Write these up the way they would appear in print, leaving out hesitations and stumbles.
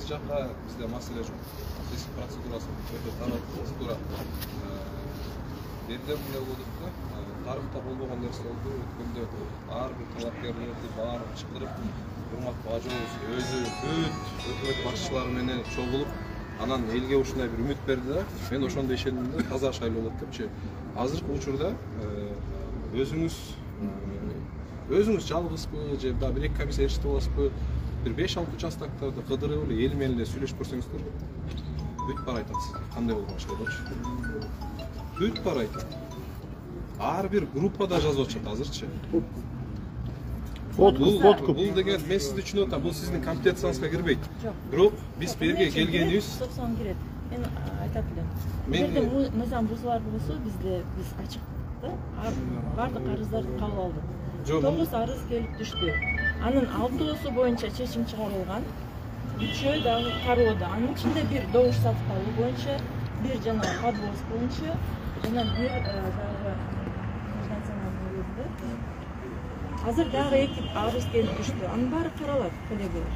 саясий жакка бизде маселе жок. Саясий процедурасы өтө тарап процедура. Берде мындай болдук да, тарыхта болбогон нерсе болду. Өткөндө ар бир талапкерлерди баарын чакырып, урматтуу ажыбыз өзү бүт өкмөт башчылары менен чогулуп, анан элге ушундай бир үмүт берди да. Мен ошондо ишендим да, таза шайлоо болот депчи. Азыркы учурда өзүңүз жалгызбы же дагы бир эки комиссия иштеп аласызбы? Бир 5-6 участоктарды кыдырып эле эл менен эле сүйлөшүп көрсөңүздөр бүт бара айтат кандай болгон шайлоочу. Бүт бара айтат. Ар бир группада жазып атышат азырчы. Бул деген мен сизди түшүнүп атам, бул сиздин компетенцияңызга кирбейт. Бирок биз берге келгенибиз 90 кирет. Мен айтат элем. Эгерде мыйзам бузулар болсо биз ачык да, бардык арыздарды кабыл алдык. 9 арыз келип түштү. Анын 6-сы боюнча чечим чыгарылган. 3-өө дагы кароодо. Анын ичинде бир добуш сатып алуу боюнча, бир жана подвоз боюнча, жана бир дагы азыр дагы 2 арыз келип түштү. Анын баары каралат, коллегалар.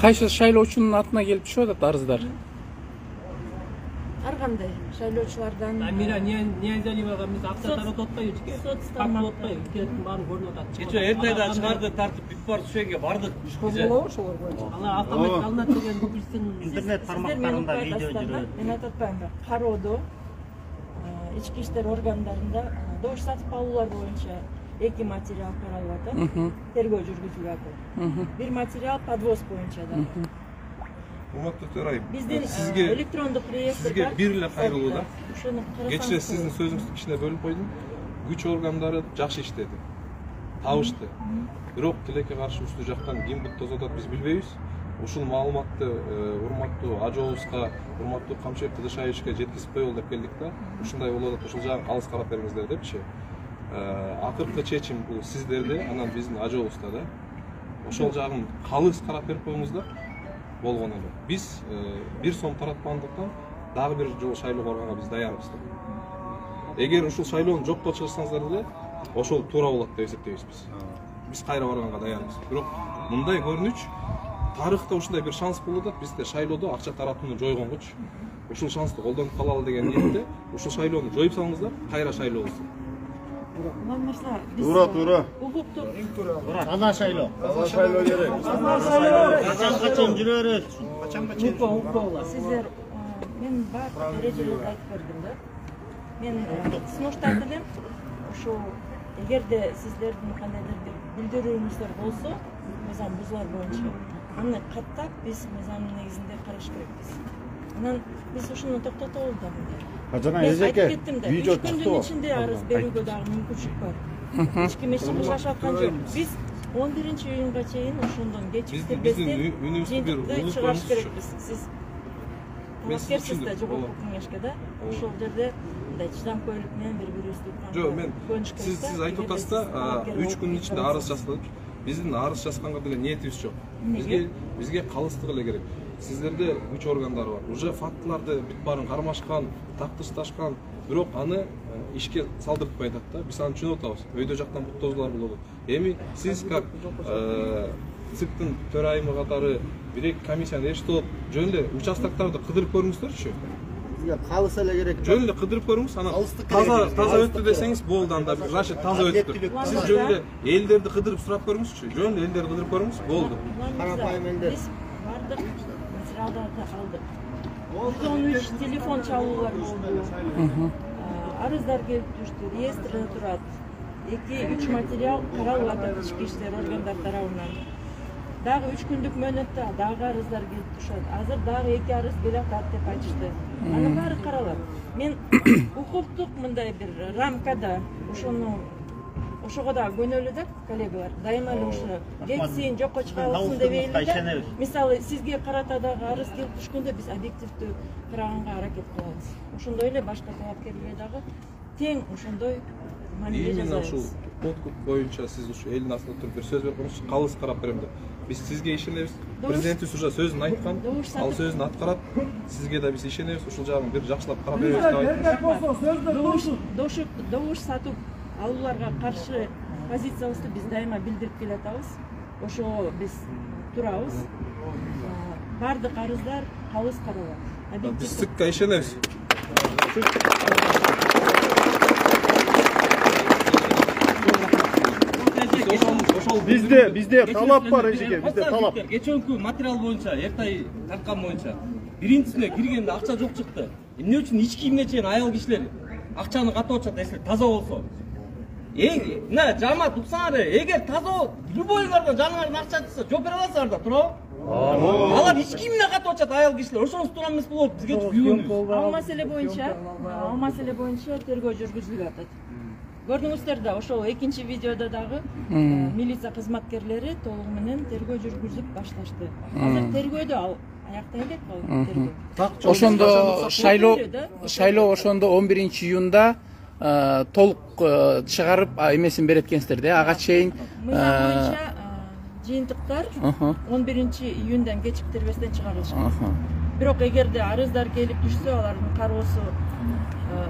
Кайсы шайлоочунун атына келип түшүп атат арыздар? Ар кандай шайлоочулардан. Амира Ниязалиевага биз акча таратып атпайбыз ке. Тартып атпайбыз. Келиптин баарын көрүнүп атат. Кече эртеде чыгарды тартып бүт бар түшөгө бардык. Болобу ошолор боюнча. Алар автомат алынат деген билсин. Интернет тармактарында видео жүрөт. Мен атат атпаймынбы? Кароодо ички иштер органдарында добуш сатып алуулар боюнча 2 материал каралып атат. Тергөө жүргүзүлүп атат. Бир материал подвоз боюнча да. Урматтуу төрайым, биздин электрондук реестр сизге бир эле кайрылуу да. Ошону карасаңыз. Кечээ сиздин сөзүңүздүн ичине бөлүп койдум. Күч органдары жакшы иштеди. Табышты. Бирок тилекке каршы үстү жактан ким бут тозотот биз билбейбиз. Ушул маалыматты урматтуу Ажоовузга, урматтуу Камчыбек Кыдышаевичке жеткизип коелу деп келдик да. Ушундай болуп атат, ушул жагын калыс карап бериңиздер депчи. Акыркы чечим бул сиздерде, анан биздин Ажоовузда да. Ошол жагын калыс карап берип коюңуздар. Болгон эле. Биз бир сом таратпагандыктан дагы бир жолу шайлоо барганга биз даярбыз. Эгер ушул шайлоону жокко чыгарсаңыздар деле, ошол туура болот деп эсептейбиз биз. Биз кайра барганга даярбыз. Бирок мындай көрүнүч тарыхта ушундай бир шанс болуп атат. Бизде шайлоодо акча таратууну жойгонгучу. Ушул шансты колдонуп калалы деген ниетте ушул шайлоону жоюп салыңыздар, кайра шайлоо болсун. Туура. Укуктук Таза шайлоо. Таза шайлоо керек. Качан жүрөбүз? Сиздер мен бар эрежелерди айтып бердим да. Мен сунуштап элем. Ошо эгерде сиздердин кандайдыр бир билдирүүңүздөр болсо, мыйзам бузулар боюнча, аны каттап биз мыйзамдын негизинде караш керекпиз. Анан биз ушуну токтотобуз да. Жана эжеке видео күндүн ичинде арыз берүүгө дагы мүмкүнчүлүк бар. Эч ким эч нерсе аткан жок. Биз 11-июнга чейин ошондон кечиктирбестен жыйынтыкты чыгарыш керекпиз. Сиз талапкерсиз да жогорку кеңешке да. Ошол жерде мындай чыдамкөйлүк менен бири-бирибизди жок, мен сиз айтып атасыз да, 3 күнүн ичинде арыз жазылып, биздин арыз жазганга деле ниетибиз жок. Бизге калыстык эле керек. Сиздерде күч органдары бар. Уже фактыларды бүт баарын кармашкан, тактышташкан, бирок аны ишке салдыртпай атат да. Биз аны түшүнүп атабыз. Өйдө жактан бут тозулар болот. Эми сиз как ЦИКтин төрайымы катары бир-эки комиссияны эчтип, жөн эле участоктарды кыдырып көрүңүздөрчү. Бизге калыс эле керек. Жөн эле кыдырып көрүңүз, анан таза өттү десеңиз болду, анда значит таза өттү. Сиз жөн эле элдерди кыдырып сурап көрүңүзчү. Жөн эле элдерди кыдырып көрүңүз, болду. Карапайым элдер. Биз бардык материалдарды алдык. 113 телефон чалуулар болду. Арыздар келип түштү, реестрде турат. 2-3 материал каралып атат ички иштер органдар тарабынан. Дагы 3 күндүк мөөнөттө дагы арыздар келип түшөт. Азыр дагы 2 арыз келип атат деп айтышты. Анын баары каралат. Мен укуктук мындай бир рамкада ошого да көнөлү да, коллегалар. Дайыма эле ошо кетсин, жокко чыгарылсын дебейли да. Мисалы, сизге карата дагы арыз келип түшкөндө биз объективдүү караганга аракет кылабыз. Ошондой эле башка талапкерлер дагы тең ошондой мамиле жасайбыз. Именно ушул подкуп боюнча сиз ушу элдин астында туруп бир сөз берип коюңузчу, калыс карап берем деп. Биз сизге ишенебиз. Президентибиз уже сөзүн айткан, ал сөзүн аткарат. Сизге да биз ишенебиз. Ушул жагын бир жакшылап карап беребиз деп айттым. Добуш сатып алууларга каршы позициябызды биз дайыма билдирип келатабыз. Ошого биз турабыз. бардык арыздар калыс каралат. Биз СКка ишенебиз. Bizde talap var Ejike, bizde talap. Geçenki material boyunca, ertay tartkan boyunca birinchisine kirgende акча жок чыкты. Эмне үчүн ич кийимге чейин аял кишилер акчаны катып атышат, эсилер таза болсо. Мына жамаат уксаңар, эгер таза любойуңарда жаныңардын акча чыкса, жооп бере аласыңар да, туурабы? Алар ич кийимине катып атышат аял кишилер. Ошонусу туура эмес болуп бизге күйгөнүбүз. Ал маселе боюнча тергөө жүргүзүлүп атат. Көрдүңүздөр да, ошол экинчи видеодо дагы милиция кызматкерлери толугу менен тергөө жүргүзүп башташты. Азыр тергөөдө ал аяктай элек тергөө. Ошондо шайлоо ошондо 11-июнда толук чыгарып эмесин берет экенсиздер да. Ага чейин мыйзам боюнча жыйынтыктар 11-июндан кечиктирбестен чыгарылышат. Бирок эгерде арыздар келип түшсө, алардын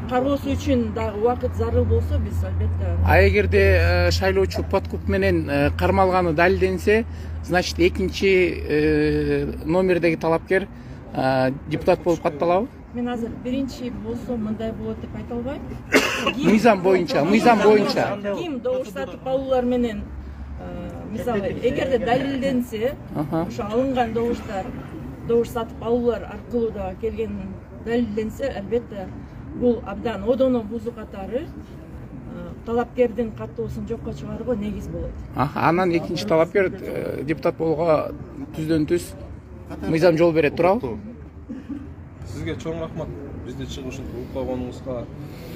кароосу үчүн дагы убакыт зарыл болсо, биз албетте. А эгерде шайлоочу подкуп менен кармалганы далилденсе, значит экинчи номердеги талапкер депутат болуп катталабы? Мен азыр биринчи болсо мындай болот деп айта албайм. Мыйзам боюнча. Ким добуш сатып алуулар менен, мисалы, эгерде далилденсе, ошо алынган добуш сатып алуулар аркылуу да келген далилденсе, албетте бул абдан одоно бузуу катары талапкердин каттоосун жокко чыгарууга негиз болот. Анан экинчи талапкер депутат болууга түздөн түз мыйзам жол берет, туурабы? Сизге чоң рахмат. Бизди чыгып ушинтип угуп койгонуңузга,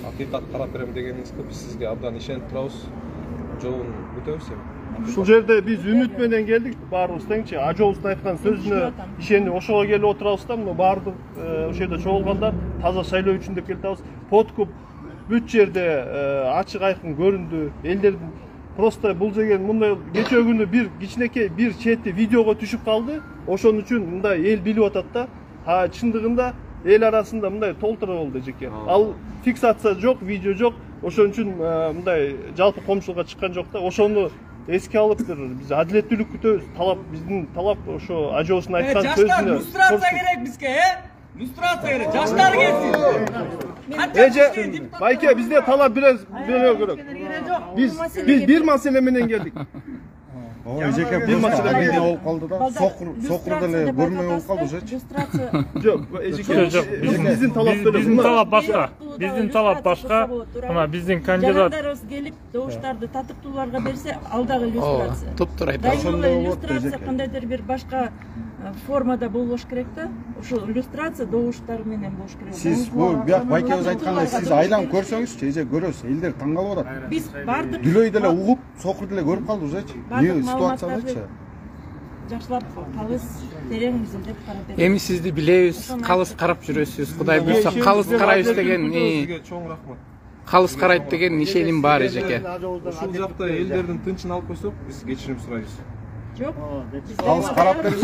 акыйкат карап берем дегениңизге биз сизге абдан ишенип турабыз. Жолун күтөбүз эми. Ушул жерде биз үмүт менен келдик, баарыбыз теңчи. Ажообуздун айткан сөзүнө ишенип ошого келип отурабыз да, мына баардык ошол жерде чогулгандар таза шайлоо үчүн деп келип атабыз. Подкуп бүт жерде ачык айкын көрүндү. Элдердин просто бул деген мындай кечээ күнү бир кичинекей бир чети видеого түшүп калды. Ошон үчүн мындай эл билип атат да. Чындыгында эл арасында мындай толтура болду эжеке. Ал фиксация жок, видео жок. Ошон үчүн мындай жалпы коомчулукка чыккан жок да. Ошону эске алып биз адилеттүүлүк күтөбүз. Биздин талап ошо ажоосун айткан сөзүнө. Люстрация керек бизге, Люстрация керек. Жаштар келсин. Эже, байке бизде талап бере керек. Биз бир маселе менен келдик. Эжеке бир маселе менен болуп калды да. Сокур деле көрмөй болуп калды ошочу. Жок, эжеке биздин талап башка. Биздин талап башка. Мына биздин кандидат жарандарыбыз келип добуштарды татыктууларга берсе, ал дагы люстрация. Туптур айтат. Дайыма люстрация кандайдыр бир башка формада болуш керек да. Ошо люстрация добуштар менен болуш керек. Сиз бул бияк байкебиз айткандай сиз айланып көрсөңүзчү, эже көрөбүз. Элдер таң калып атат. Биз бардык Дүлөй деле угуп, сокур деле көрүп калды ужачы. эмне ситуациячы? Жакшылап калыс терең изилдеп карап беребиз. Эми сизди билебиз, калыс карап жүрөсүз. Кудай буйрса калыс карайбыз деген, Сизге чоң рахмат. калыс карайт деген ишеним бар эжеке. Ушул жакта элдердин тынчын алып койсок, биз кечирим сурайбыз. Жок. Калыс карап беребиз.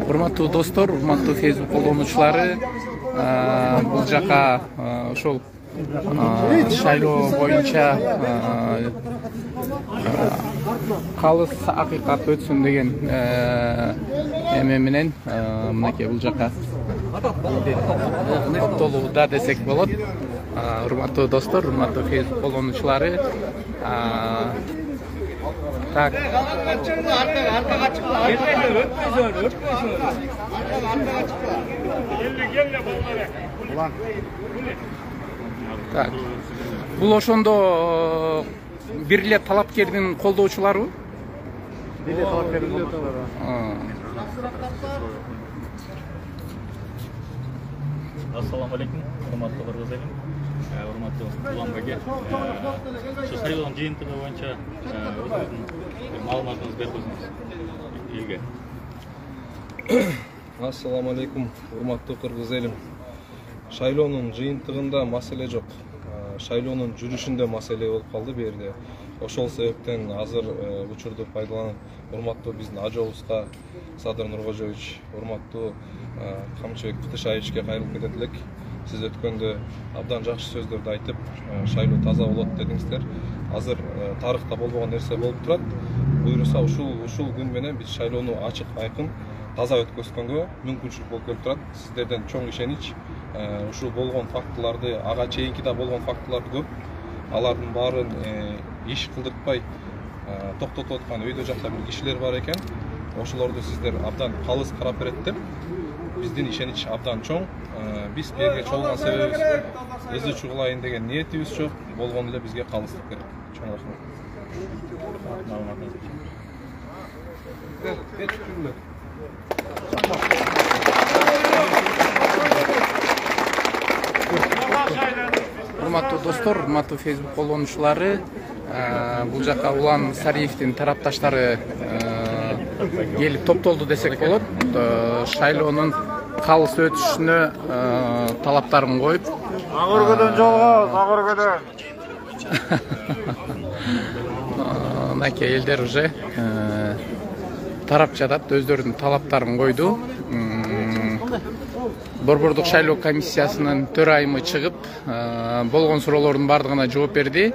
Урматтуу достор, урматтуу Facebook колдонуучулары, бул жака ошол шайлоо боюнча калыс акыйкат өтсүн деген эме менен мынакей бул жака топтолууда десек болот. Урматтуу достор, урматтуу Facebook колдонуучулары, так. Так. Бул ошондо бир эле талапкердин колдоочуларыбы? Бир эле талапкердин колдоочулары. Ассаламу алейкум, урматтуу кыргыз элим, урматтуу Уланбеке. Ошо шайлоонун жыйынтыгы боюнча өзүңүздүн маалыматыңызды берип койсоңуз элге. Ассаламу алейкум, урматтуу кыргыз элим. Шайлоонун жыйынтыгында маселе жок. Шайлоонун жүрүшүндө маселе болуп калды бу жерде. Ошол себептен азыр учурду пайдаланып, урматтуу биздин ажообузга Садыр Нуркожоевич, урматтуу Камчыбек Кытышаевичке кайрылып кетет элек. Сиз өткөндө абдан жакшы сөздөрдү айтып, шайлоо таза болот дедиңиздер. Азыр тарыхта болбогон нерсе болуп турат. Буюрса ушул күн менен биз шайлоону ачык, айкын, таза өткөзгөнгө мүмкүнчүлүк болуп келип турат. Сиздерден чоң ишенич. Ушул болгон фактыларды, ага чейинки да болгон фактылар көп. Алардын баарын иш кылдыртпай токтотуп аткан өйдө жакта бир кишилер бар экен. Ошолорду сиздер абдан калыс карап берет. Биздин ишенич абдан чоң. Биз берге чогулган себебибиз өзү чугулайын деген ниетибиз жок. Болгон эле бизге калыстык керек. Чоң рахмат. Урматтуу достор, урматтуу Facebook колдонуучулары, бул жака Улан Сариевдин тарапташтары келип топтолду десек болот. Шайлоонун калыс өтүшүнө талаптарын коюп, Агыргөдөн жолгоз, агыргөдөн. Мынакей элдер уже тарап жатат, өздөрүнүн талаптарын койду. Борбордук шайлоо комиссиясынын төрайымы чыгып, болгон суроолордун бардыгына жооп берди.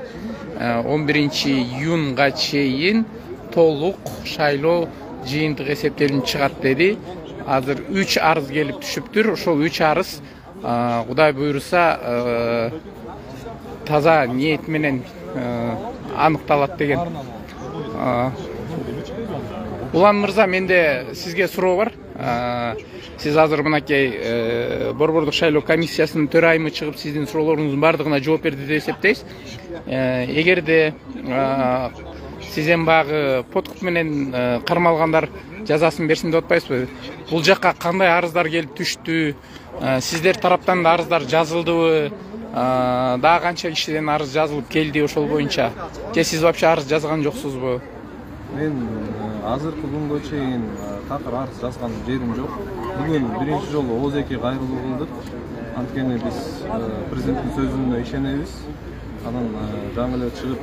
11-июнга чейин толук шайлоо жыйынтык эсептелинип чыгат деди. Азыр 3 арыз келип түшүптүр. Ошол 3 арыз Кудай буйруса таза ниет менен аныкталат деген. Улан мырза, менде сизге суроо бар. Сиз азыр мынакей борбордук шайлоо комиссиясынын төрайымы чыгып, сиздин суроолоруңуздун бардыгына жооп берди деп эсептейсиз. Эгерде сизден багы подкуп менен кармалгандар жазасын берсин деп атпайсызбы? Бул жакка кандай арыздар келип түштү? Сиздер тараптан да арыздар жазылдыбы? Дагы канча кишиден арыз жазылып келди ошол боюнча? Же сиз вообще арыз жазган жоксузбу? Мен азыркы күнгө чейин такыр арыз жазган жерим жок. Бүгүн биринчи жолу ооз-эки кайрылуу кылдык. Анткени биз президенттин сөзүнө ишенебиз. Анан жаңы эле чыгып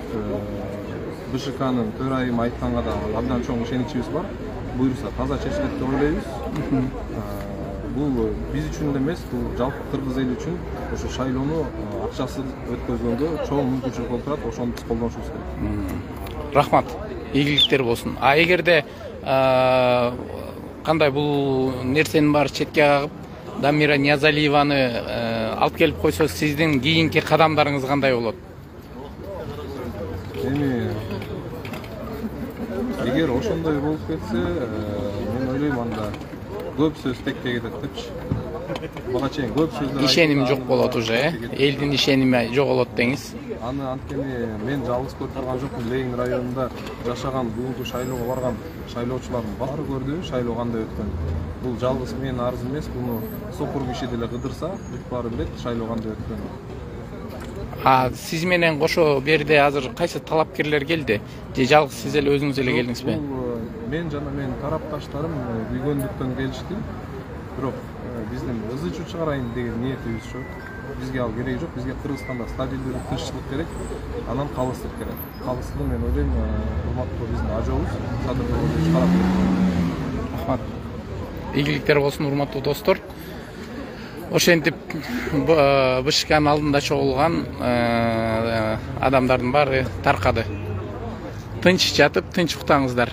БШКнын төрайымы айтканга да абдан чоң ишеничибиз бар. Буюрса таза чечилет деп ойлойбуз. Бул биз үчүн эле эмес, бул жалпы кыргыз эли үчүн ошо шайлоону акчасыз өткөзгөнгө чоң мүмкүнчүлүк болуп турат. Ошону биз колдонушубуз керек. Рахмат. Ийгиликтер болсун. Эгерде кандай бул нерсенин баары четке кагып, Дамира Ниязалиеваны алып келип койсо, сиздин кийинки кадамдарыңыз кандай болот? Эми эгер ошондой болуп кетсе, мен ойлойм анда көп сөз текке кетет депчи. Буга чейин көп сөздөр ишеним жок болот уже, элдин ишеними жоголот деңиз. Аны анткени мен жалгыз көрүп турган жокмун. Ленин районунда жашаган, бүгүнкү шайлоого барган шайлоочулардын баары көрдү шайлоо кандай өткөн. Бул жалгыз менин арызым эмес, буну сокур киши деле кыдырса, бүт баары билет шайлоо кандай өткөнүн. Сиз менен кошо берде азыр кайсы талапкерлер келди? Же жалгыз сиз эле өзүңүз эле келдиңизби? Мен жана менин тарапташтарым үйгөндүктөн келишти. Бирок биздин ызы чуу чыгарайын деген ниетибиз жок. Бизге ал кереги жок. Бизге Кыргызстанда стабилдүүлүк, тынччылык керек. Анан калыстык керек. Калыстыгы мен ойлойм, урматтуу биздин ажообуз Садыр Тоголович карап берет. Рахмат. Ийгиликтер болсун, урматтуу достор. Ошентип БШКнын алдында чогулган адамдардын баары таркады. Тынч жатып, тынч уктаңыздар.